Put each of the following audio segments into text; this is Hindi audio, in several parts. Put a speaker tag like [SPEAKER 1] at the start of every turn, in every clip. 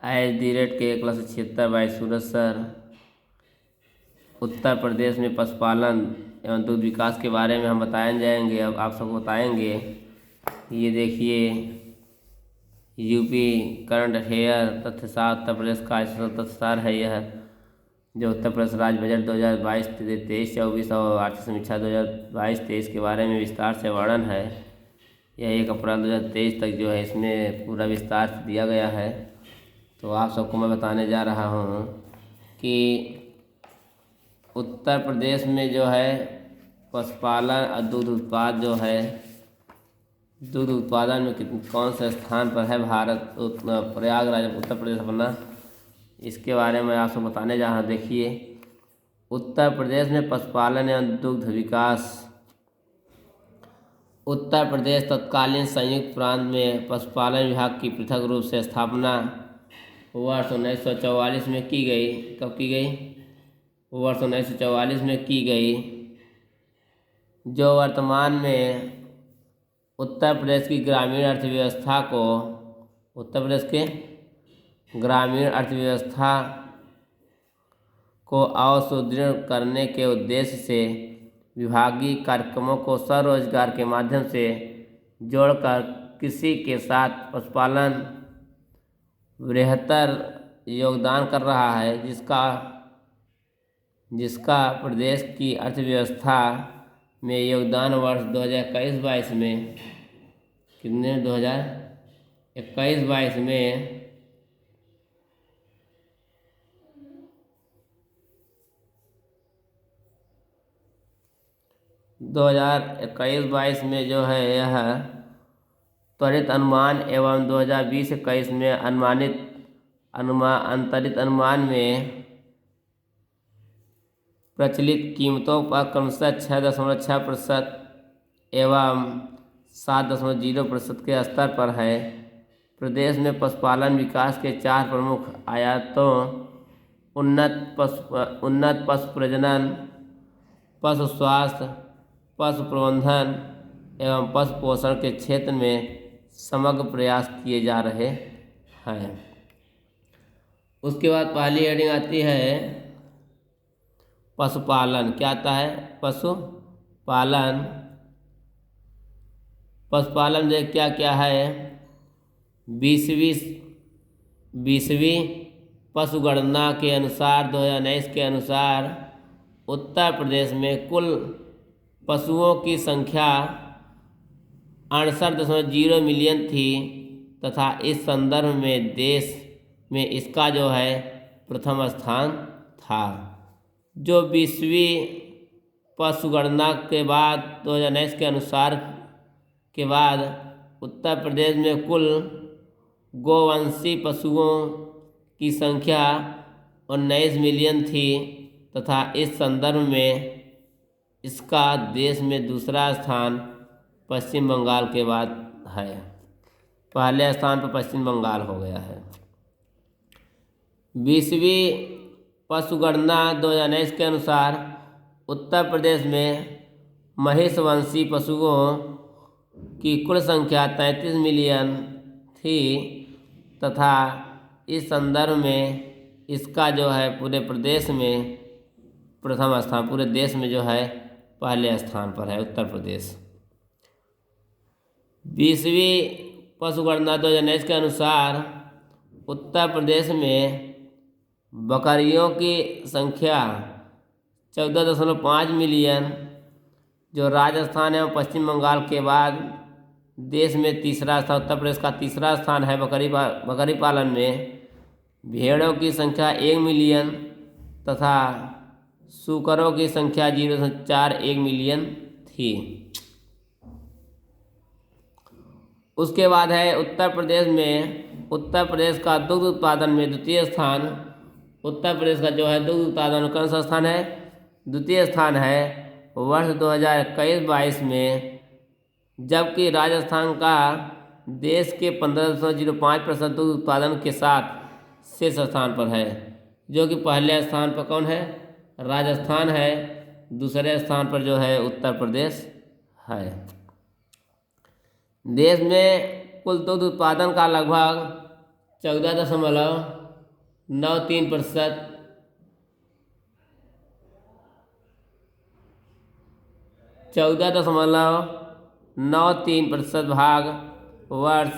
[SPEAKER 1] @KK76 सूरज सर। उत्तर प्रदेश में पशुपालन एवं दूध विकास के बारे में हम बताए जाएंगे। अब आप सबको बताएंगे। ये देखिए, UP current affair तथ्यसार Uttar Pradesh का स्पेशल तथ्यसार है यह, जो उत्तर प्रदेश राज्य बजट 2022-23-24 और आर्थिक समीक्षा 2022-23 के बारे में विस्तार से वर्णन है। यह 1 अप्रैल 2023 तक जो है इसमें पूरा विस्तार से दिया गया है। तो आप सबको मैं बताने जा रहा हूँ कि उत्तर प्रदेश में जो है पशुपालन और दूध उत्पाद जो है, दूध उत्पादन में कौन से स्थान पर है भारत, प्रयागराज उत्तर प्रदेश अपना, इसके बारे में आपको बताने जा रहा हूँ। देखिए, उत्तर प्रदेश में पशुपालन एवं दुग्ध विकास। उत्तर प्रदेश तत्कालीन संयुक्त प्रांत में पशुपालन विभाग की पृथक रूप से स्थापना वर्ष 1944 में की गई। कब की गई? वर्ष 1944 में की गई, जो वर्तमान में उत्तर प्रदेश की ग्रामीण अर्थव्यवस्था को, उत्तर प्रदेश के ग्रामीण अर्थव्यवस्था को और सुदृढ़ करने के उद्देश्य से विभागीय कार्यक्रमों को स्वरोजगार के माध्यम से जोड़कर कृषि के साथ पशुपालन बेहतर योगदान कर रहा है, जिसका प्रदेश की अर्थव्यवस्था में योगदान वर्ष 2021-22 में कितने 2021-22 में 2021-22 में जो है यह त्वरित अनुमान एवं 2020-21 में अंतरित अनुमान में प्रचलित कीमतों पर क्रमशः 6.6% एवं 7.0% के स्तर पर है। प्रदेश में पशुपालन विकास के 4 प्रमुख आयातों उन्नत पशु प्रजनन, पशु स्वास्थ्य, पशु प्रबंधन एवं पशु पोषण के क्षेत्र में समग्र प्रयास किए जा रहे हैं। उसके बाद पहली हेडिंग आती है पशुपालन। क्या आता है? पशुपालन। पशुपालन में क्या क्या है? 20वीं पशुगणना के अनुसार 2019 के अनुसार उत्तर प्रदेश में कुल पशुओं की संख्या 68.0 मिलियन थी तथा इस संदर्भ में देश में इसका जो है प्रथम स्थान था। जो 20वीं पशुगणना के बाद 2019 के अनुसार के बाद उत्तर प्रदेश में कुल गोवंशी पशुओं की संख्या 19 मिलियन थी तथा इस संदर्भ में इसका देश में दूसरा स्थान पश्चिम बंगाल के बाद है। पहले स्थान पर पश्चिम बंगाल हो गया है। 20वीं पशुगणना 2019 के अनुसार उत्तर प्रदेश में महिषवंशी पशुओं की कुल संख्या 33 मिलियन थी तथा इस संदर्भ में इसका जो है पूरे प्रदेश में प्रथम स्थान, पूरे देश में जो है पहले स्थान पर है उत्तर प्रदेश। 20वीं पशुगणना 2019 के अनुसार उत्तर प्रदेश में बकरियों की संख्या 14.5 मिलियन, जो राजस्थान एवं पश्चिम बंगाल के बाद देश में तीसरा स्थान, उत्तर प्रदेश का तीसरा स्थान है बकरी पालन में। भेड़ों की संख्या 1 मिलियन तथा सूकरों की संख्या 0.41 मिलियन थी। उसके बाद है उत्तर प्रदेश का दुग्ध उत्पादन में द्वितीय स्थान। उत्तर प्रदेश का जो है दुग्ध उत्पादन कौन सा स्थान है? द्वितीय स्थान है वर्ष 2021-22 में, जबकि राजस्थान का देश के 15.05% दुग्ध उत्पादन के साथ शीर्ष स्थान पर है। जो कि पहले स्थान पर कौन है? राजस्थान है। दूसरे स्थान पर जो है उत्तर प्रदेश है। देश में कुल दुग्ध उत्पादन का लगभग 14.93%, 14.93% भाग वर्ष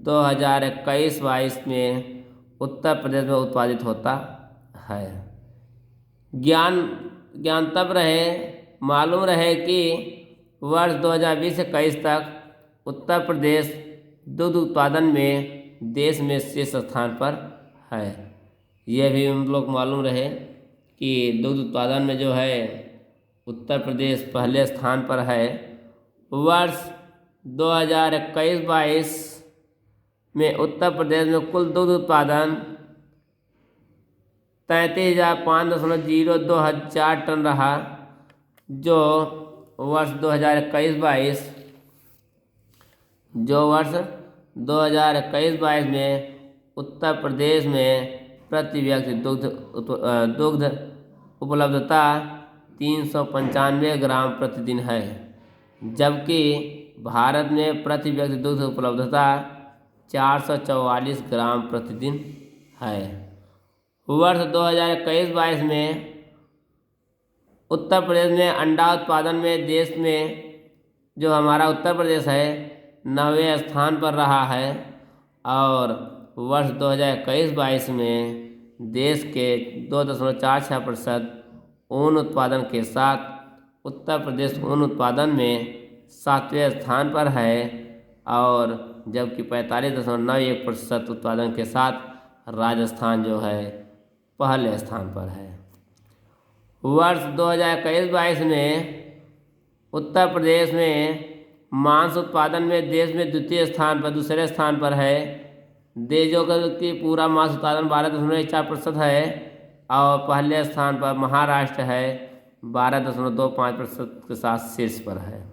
[SPEAKER 1] 2021-22 में उत्तर प्रदेश में उत्पादित होता है। ज्ञातव्य रहे, मालूम रहे कि वर्ष 2020-21 तक उत्तर प्रदेश दुग्ध उत्पादन में देश में शीर्ष स्थान पर है। यह भी हम लोग मालूम रहे कि दुग्ध उत्पादन में जो है उत्तर प्रदेश पहले स्थान पर है। वर्ष 2021-22 में उत्तर प्रदेश में कुल दुग्ध उत्पादन 33,502 टन रहा, जो वर्ष 2021-22 में उत्तर प्रदेश में प्रति व्यक्ति दुग्ध उपलब्धता 395 ग्राम प्रतिदिन है, जबकि भारत में प्रति व्यक्ति दुग्ध उपलब्धता 444 ग्राम प्रतिदिन है। वर्ष 2021-22 में उत्तर प्रदेश में अंडा उत्पादन में देश में जो हमारा उत्तर प्रदेश है 9वें स्थान पर रहा है, और वर्ष 2021-22 में देश के 2.46% ऊन उत्पादन के साथ उत्तर प्रदेश ऊन उत्पादन में 7वें स्थान पर है, और जबकि 45.91% उत्पादन के साथ राजस्थान जो है पहले स्थान पर है। वर्ष 2021-22 में उत्तर प्रदेश में मांस उत्पादन में देश में दूसरे स्थान पर है। देशों की पूरा मांस उत्पादन 12.4% है, और पहले स्थान पर महाराष्ट्र है 12.25% के साथ शीर्ष पर है।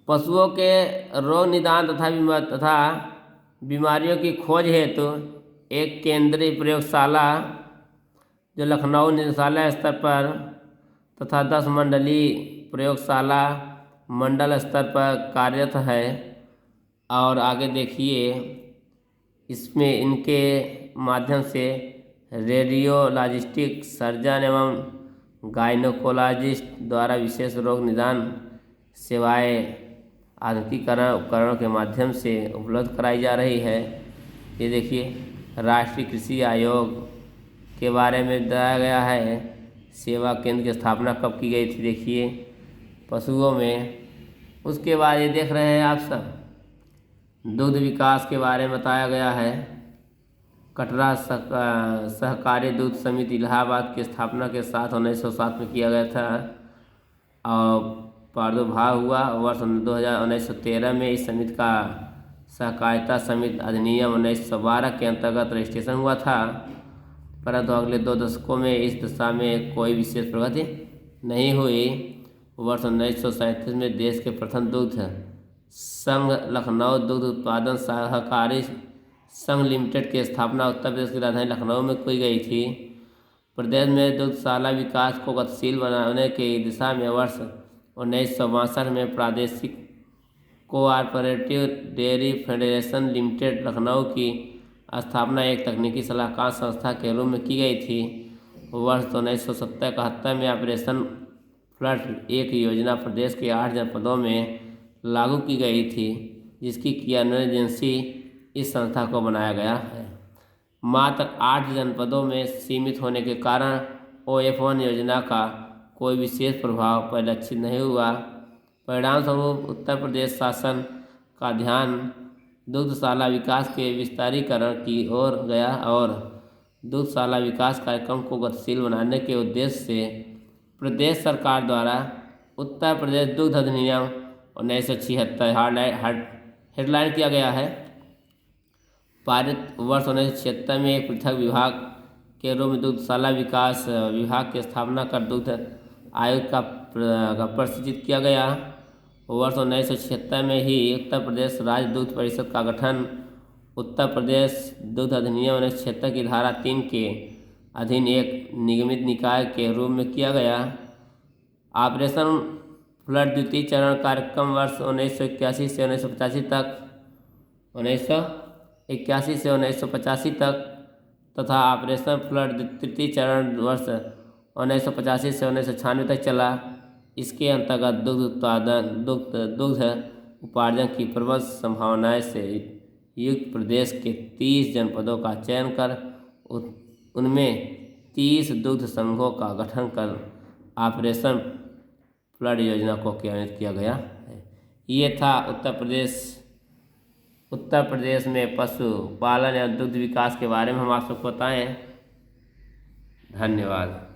[SPEAKER 1] पशुओं के रोग निदान तथा बीमारियों की खोज हेतु एक केंद्रीय प्रयोगशाला जो लखनऊ निदेशालय स्तर पर तथा 10 मंडलीय प्रयोगशाला मंडल स्तर पर कार्यरत है। और आगे देखिए, इसमें इनके माध्यम से रेडियोलॉजिस्टिक सर्जन एवं गायनोकोलॉजिस्ट द्वारा विशेष रोग निदान सेवाएं आधुनिकीकरण उपकरणों के माध्यम से उपलब्ध कराई जा रही है। ये देखिए, राष्ट्रीय कृषि आयोग के बारे में बताया गया है। सेवा केंद्र की स्थापना कब की गई थी, देखिए पशुओं में। उसके बाद ये देख रहे हैं आप सब, दुग्ध विकास के बारे में बताया गया है। कटरा सहकारी दूध समिति इलाहाबाद की स्थापना के साथ 1907 में किया गया था, और प्रादुर्भाव हुआ वर्ष 1913 में। इस समिति का सहकारिता समिति अधिनियम 1912 के अंतर्गत रजिस्ट्रेशन हुआ था, परंतु अगले 2 दशकों में इस दिशा में कोई विशेष प्रगति नहीं हुई। वर्ष 1937 में देश के प्रथम दुग्ध संघ लखनऊ दुग्ध उत्पादन सहकारी संघ लिमिटेड की स्थापना उत्तर प्रदेश की राजधानी लखनऊ में की गई थी। प्रदेश में दुग्धशाला विकास को गतिशील बनाने की दिशा में वर्ष 1962 में प्रादेशिक cooperative dairy federation limited Lucknow की स्थापना एक तकनीकी सलाहकार संस्था के रूप में की गई थी। वर्ष 1970-71 में ऑपरेशन फ्लड एक योजना प्रदेश के 8 जनपदों में लागू की गई थी, जिसकी क्रियान्वयन एजेंसी इस संस्था को बनाया गया है। मात्र 8 जनपदों में सीमित होने के कारण OF1 योजना का कोई विशेष प्रभाव परिलक्षित नहीं हुआ। परिणाम स्वरूप उत्तर प्रदेश शासन का ध्यान दुग्धशाला विकास के विस्तारीकरण की ओर गया, और दुग्धशाला विकास कार्यक्रम को गतिशील बनाने के उद्देश्य से प्रदेश सरकार द्वारा उत्तर प्रदेश दुग्ध अधिनियम 1976 हेडलाइन किया गया है। पारित वर्ष 1976 में एक पृथक विभाग के रूप में दुग्धशाला विकास विभाग की स्थापना कर दुग्ध आयोग का प्रसूचित किया गया। वर्ष 1976 में ही उत्तर प्रदेश राज्य दुग्ध परिषद का गठन उत्तर प्रदेश दुग्ध अधिनियम 1976 की धारा 3 के अधीन एक निगमित निकाय के रूप में किया गया। ऑपरेशन फ्लड द्वितीय चरण कार्यक्रम वर्ष 1981 से 1985 तक 1981 से 1985 तक तथा ऑपरेशन फ्लड तृतीय चरण वर्ष 1985 से 1996 तक चला। इसके अंतर्गत दुग्ध उपार्जन की प्रबल संभावनाएं से युक्त प्रदेश के 30 जनपदों का चयन कर उनमें 30 दुग्ध संघों का गठन कर ऑपरेशन फ्लड योजना को क्रियान्वित किया गया है। ये था उत्तर प्रदेश में पशुपालन या दुग्ध विकास के बारे में हम आप सबको बताएं। धन्यवाद।